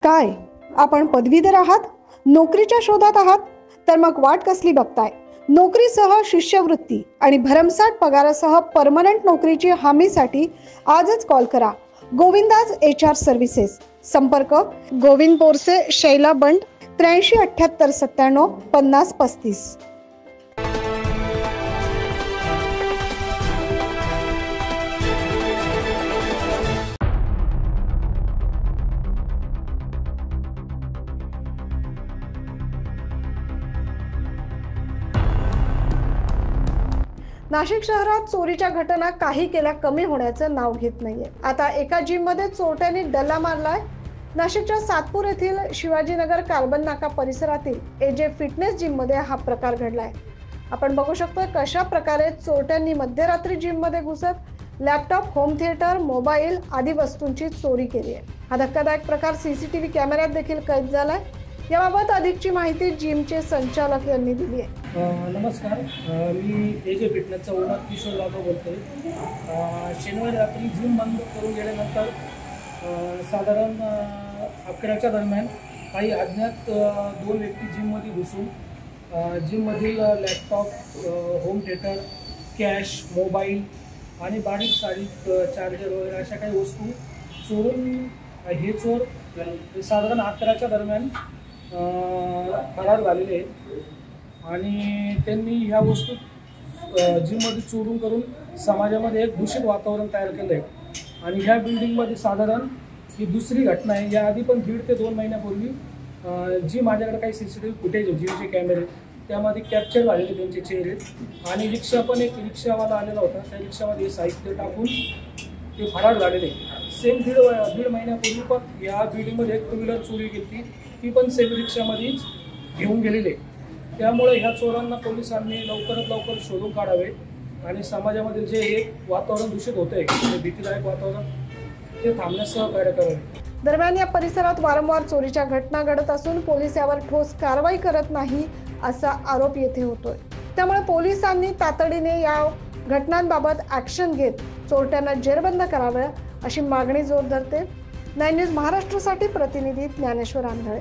काय आपण पदवीधर आहात, नोकरीच्या शोधात आहात? तर मग वाट कसली बघताय? नोकरीसह शिष्यवृत्ती आणि भरमसाठ पगारासह परमनंट नोकरीची हमीसाठी आजच कॉल करा. Govinda's HR services. संपर्क गोविंद बोरसे, शैला बंड, 837897 5035. नाशिक शहरात चोरीच्या घटना काही केल्या कमी होण्याचं नाव घेत नाहीये. आता एका जिम मध्ये चोरट्यांनी डल्ला मारलाय. नाशिकच्या सातपूर येथील शिवाजीनगर कार्बन नाका परिसरातील AJ फिटनेस जिम मध्ये हा प्रकार घडलाय. आपण बघू शकतो कशा प्रकारे चोरट्यांनी मध्यरात्री जिम मध्ये घुसत लॅपटॉप, होम थिएटर, मोबाईल आदी वस्तूंची चोरी केली आहे. हा धक्कादायक प्रकार CCTV कॅमेऱ्यात देखील कैद झालाय. याबाबत अधिकची माहिती जिमचे संचालक यांनी दिली आहे. नमस्कार, मी AJ फिटनेसचा ओनर किशोर जाधव बोलतोय. शनिवारी रात्री जिम बंद करून गेल्यानंतर साधारण 11च्या दरम्यान काही अज्ञात दोन व्यक्ती जिममध्ये घुसून जिममधील laptop, home theatre, cash, mobile आणि बारीक सारीक चार्जर वगैरे अशा काही वस्तू चोरून हे चोर साधारण 11च्या दरम्यान फरार झालेले आहेत. आणि त्यांनी ह्या वस्तू जिममध्ये चोरून करून समाजामध्ये एक दूषित वातावरण तयार केलं आहे. आणि ह्या बिल्डिंगमध्ये साधारण ही दुसरी घटना आहे. याआधी पण 1.5 ते 2 महिन्यापूर्वी जी माझ्याकडे काही CCTV फुटेज आहे, जिमचे कॅमेरे, त्यामध्ये कॅप्चर झालेले त्यांचे चेहरे. आणि रिक्षा पण एक रिक्षावाला आलेला होता, त्या रिक्षामध्ये साहित्य टाकून ते फरार झालेले. सेम दीड महिन्यापूर्वी पण या बिल्डिंगमध्ये एक 2 व्हीलर चोरी केली, ती पण सेम रिक्षामध्येच घेऊन गेलेले. त्यामुळे ह्या चोरांना पोलिसांनी लवकरात लवकर शोधून काढावे आणि समाजामध्ये जे एक वातावरण दूषित होत आहे, भीतीदायक वातावरण, ते थांबण्यास सहकार्य करावे. दरम्यान या परिसरात वारंवार चोरीच्या घटना घडत असून पोलीस यावर ठोस कारवाई करत नाही असा आरोप येथे होतोय. त्यामुळे पोलिसांनी तातडीने या घटनांबाबत ॲक्शन घेत चोरट्यांना जेरबंद करावे अशी मागणी जोर धरते. 9 न्यूज महाराष्ट्रासाठी प्रतिनिधी ज्ञानेश्वर आंधळे.